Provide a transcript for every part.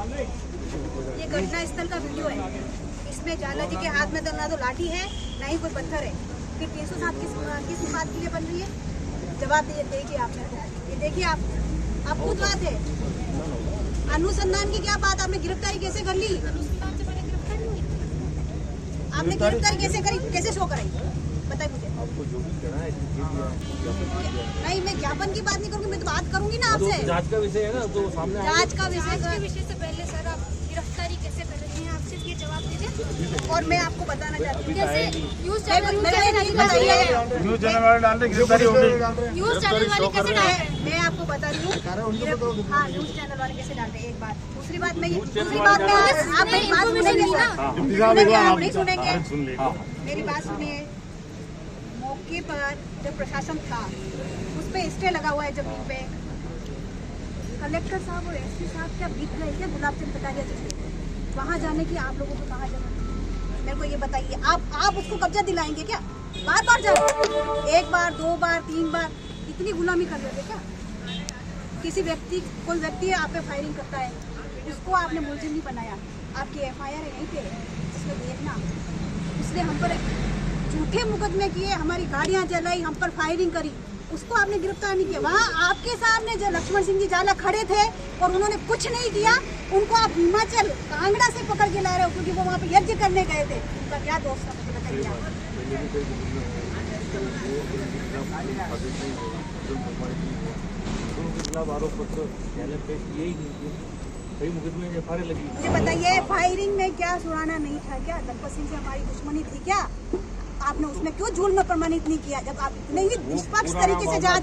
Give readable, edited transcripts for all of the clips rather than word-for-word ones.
ये घटना स्थल का वीडियो है। इसमें जाला जी के हाथ में तो ना तो लाठी है ना ही कोई पत्थर है। फिर 307 किस बात के लिए बन रही है? जवाब देखिए आप। ये देखिए आप खुद बात है। अनुसंधान की क्या बात? आपने गिरफ्तारी कैसे कर ली? आपने गिरफ्तारी कैसे करी? कैसे शो कराई? बताइए मुझे। नहीं, मैं ज्ञापन की बात नहीं करूंगी, मैं तो बात करूंगी ना आपसे। जांच का विषय है ना, तो सामने जांच का विषय से पहले सर आप गिरफ्तारी कैसे कर रही हैं? आप सिर्फ ये जवाब दीजिए। और मैं आपको बताना चाहती हूँ जैसे न्यूज चैनल वाले डालते गिरफ्तारी हो गई। न्यूज चैनल वाले कैसे डालते हैं? मैं आपको बता रही हूँ। हाँ, न्यूज चैनल वाले कैसे डालते हैं? एक बात। दूसरी बात मैं आप मेरी बात सुनेंगे सर? आप नहीं सुनेंगे? मेरी बात सुनिए। मौके पर जब प्रशासन था उस पे स्टे लगा हुआ है जमीन पे। कलेक्टर साहब और एसपी साहब क्या बीत गए क्या गुलाब चंद कटारिया जी? वहाँ जाने की आप लोगों को कहाँ जरूरत? मेरे को ये बताइए। आप उसको कब्जा दिलाएंगे क्या? बार बार जाए, एक बार, दो बार, तीन बार, इतनी गुलामी कर लोगे क्या? किसी व्यक्ति, कोई व्यक्ति आप पे फायरिंग करता है, उसको आपने मुलजिम नहीं बनाया। आपकी FIR है यहीं पे, इसमें देखना। इसलिए हम पर झूठे मुकदमे किए, हमारी गाड़ियां जलाई, हम पर फायरिंग करी, उसको आपने गिरफ्तार नहीं किया। वहाँ आपके सामने जो लक्ष्मण सिंह जी जाला खड़े थे और उन्होंने कुछ नहीं किया, उनको आप हिमाचल कांगड़ा से पकड़ के ला रहे हो क्योंकि वो वहाँ पे यज्ञ करने गए थे। उनका क्या दोस्त था मुझे बताइए आप। मुझे बताइए, फायरिंग में क्या सुराना नहीं था क्या? दलपत सिंह से हमारी दुश्मनी थी क्या? आपने उसमें क्यों झूठ में प्रमाणित नहीं किया? जब आप इतने ही निष्पक्ष तरीके से जांच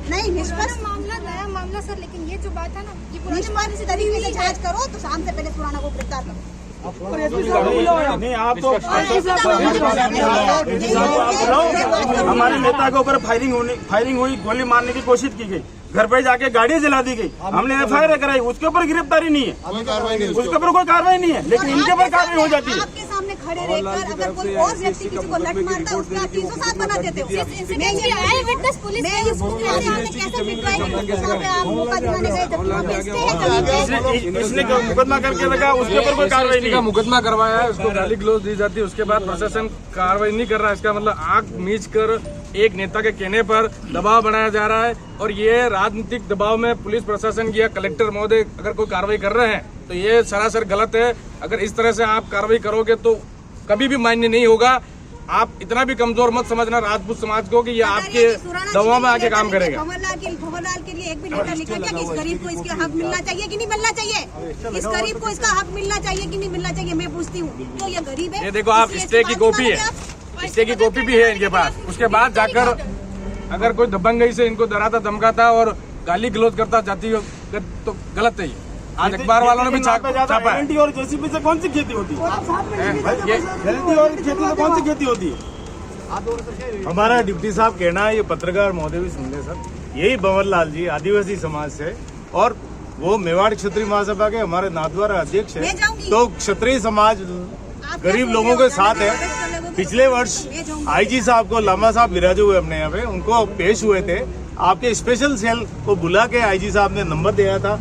नहीं, निष्पक्ष मामला नया मामला सर, लेकिन ये जो बात है ना, ये निष्पक्ष तरीके से जांच करो तो शाम से पहले सुराना को गिरफ्तार करो। नहीं, आप तो हमारे नेता के ऊपर फायरिंग हुई, गोली मारने की कोशिश की गई, घर पे जाके गाड़ी जला दी गई, हमने FIR कराई, उसके ऊपर गिरफ्तारी नहीं है, उसके ऊपर कोई कार्रवाई नहीं है, लेकिन इनके ऊपर कार्रवाई हो जाती है। आपके सामने खड़े रहकर अगर कोई और व्यक्ति किसी को लट मारता है उसका 307 बना देते हो। इसने मुकदमा करके लगा, उसके ऊपर कोई कार्रवाई नहीं। मुकदमा करवाया है, उसको गाली गलौज दी जाती है, उसके बाद प्रशासन कार्रवाई नहीं कर रहा है। इसका मतलब आंख मीच कर एक नेता के कहने पर दबाव बनाया जा रहा है, और ये राजनीतिक दबाव में पुलिस प्रशासन या कलेक्टर महोदय अगर कोई कार्रवाई कर रहे हैं तो ये सरासर गलत है। अगर इस तरह से आप कार्रवाई करोगे तो कभी भी मान्य नहीं होगा। आप इतना भी कमजोर मत समझना राजपूत समाज को कि ये आपके दबाव में आके काम करेगा। भंवरलाल के लिए एक भी नेता लिखा क्या कि इस गरीब को इसका हक मिलना चाहिए कि नहीं मिलना चाहिए? इस गरीब को इसका हक मिलना चाहिए कि नहीं मिलना चाहिए? मैं पूछती हूँ, तो ये गरीब है। ये देखो, आप स्टे की कॉपी है, स्टे की कॉपी भी है इनके पास। उसके बाद जाकर अगर कोई दबंगई से इनको डराता धमकाता और गाली गलौज करता जाती हो तो गलत है। आज अखबार वालों ने भी छापा है। एलटी और JCB से कौन सी खेती होती है? एलटी और खेती से कौन सी खेती होती है? हमारा डिप्टी साहब कहना है, ये पत्रकार महोदय भी सुन ले सर, यही भंवरलाल जी आदिवासी समाज से, और वो मेवाड़ क्षत्रिय महासभा के हमारे नाथद्वारा अध्यक्ष है, तो क्षत्रिय समाज गरीब लोगों के साथ है। पिछले वर्ष IG साहब को, लामा साहब विराजे हुए अपने यहाँ पे, उनको पेश हुए थे। आपके स्पेशल सेल को बुला के IG साहब ने नंबर दिया था,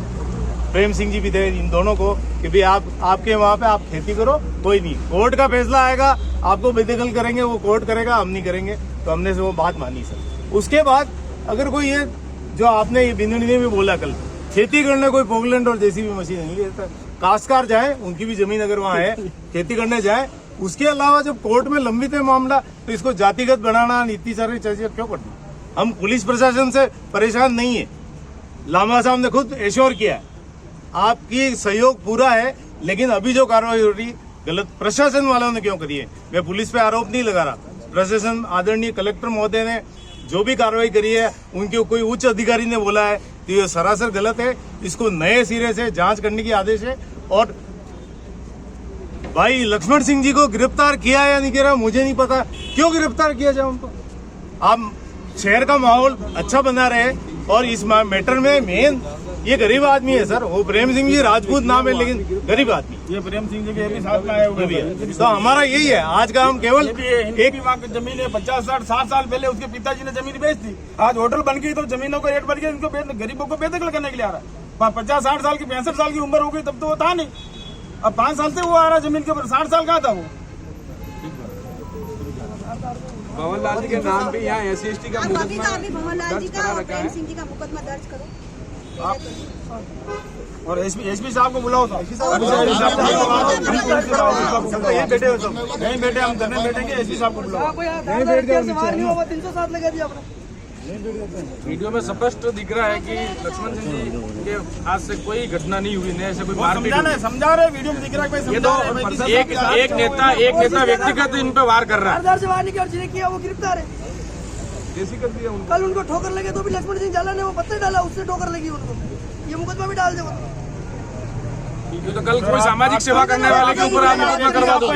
प्रेम सिंह जी भी थे, इन दोनों को, कि भाई आपके वहाँ पे आप खेती करो, कोई नहीं, कोर्ट का फैसला आएगा, आपको बेदखल करेंगे, वो कोर्ट करेगा, हम नहीं करेंगे। तो हमने से वो बात मानी सर। उसके बाद अगर कोई ये जो आपने ये बिंदु ने भी बोला कल, खेती करने कोई पोगलैंड और JCB मशीन नहीं लेता, काश्तकार जाए, उनकी भी जमीन अगर वहाँ है, खेती करने जाए। उसके अलावा जब कोर्ट में लंबित है मामला तो इसको जातिगत बनाना, इतनी सारी चीजें क्यों करनी? हम पुलिस प्रशासन से परेशान नहीं है, लामा साहब ने खुद एश्योर किया है, आपकी सहयोग पूरा है, लेकिन अभी जो कार्रवाई हो रही गलत प्रशासन वालों ने क्यों करी है? मैं पुलिस पे आरोप नहीं लगा रहा, प्रशासन आदरणीय कलेक्टर महोदय ने जो भी कार्रवाई करी है, उनके कोई उच्च अधिकारी ने बोला है तो ये सरासर गलत है। इसको नए सिरे से जांच करने की आदेश है। और भाई लक्ष्मण सिंह जी को गिरफ्तार किया या नहीं किया मुझे नहीं पता, क्यों गिरफ्तार किया जाए उनको? आप शहर का माहौल अच्छा बना रहे, और इस मैटर में मेन ये गरीब आदमी है सर। वो प्रेम सिंह जी राजपूत नाम है, लेकिन गरीब आदमी। ये प्रेम सिंह जी के भी साथ में आए हुए भी है। तो हमारा यही है आज का, हम केवल एक वहाँ की जमीन है 50, 60, 60 साल पहले उसके पिताजी ने जमीन बेच दी, आज होटल बन गई तो जमीनों का रेट बढ़ गया, इनको गरीबों को बेदखल करने के लिए आ रहा है। 50-60 साल की 65 साल की उम्र हो गई तब तो वो था नहीं। अब 5 साल से वो आ रहा है जमीन के ऊपर, 60 साल कहाँ था वो। भवन लाल जी के नाम पे यहाँ SC/ST का आप अभी मुकदमा भवन लाल जी दर्ज का करा और रखा प्रेम है। सिंह जी का मुकदमा दर्ज करो। और एसपी साहब को बुलाओ साहब। यही बैठे हो सब, यही बैठे, हम धरने बैठेंगे, एसपी साहब को बुलाओ। नहीं बैठ जाओ 307 लगा दिया आपने। वीडियो में स्पष्ट दिख रहा है कि लक्ष्मण सिंह जी के हाथ से कोई घटना नहीं हुई, नहीं ऐसे कोई मारपीट हुई। समझा रहे वीडियो में दिख रहा है भाई, ये तो एक नेता व्यक्तिगत इन पे वार कर रहा है। से वार नहीं जिन्हें किया वो गिरफ्तार है। कैसी कर दिया उनको? कल उनको ठोकर लगे तो भी लक्ष्मण सिंह झाला ने वो पत्थर डाला, उससे ठोकर लगी उनको। ये मुकदमा भी डाल दे। ये तो कल कोई सामाजिक सेवा करने वाले के ऊपर आप मुकदमा करवा दो।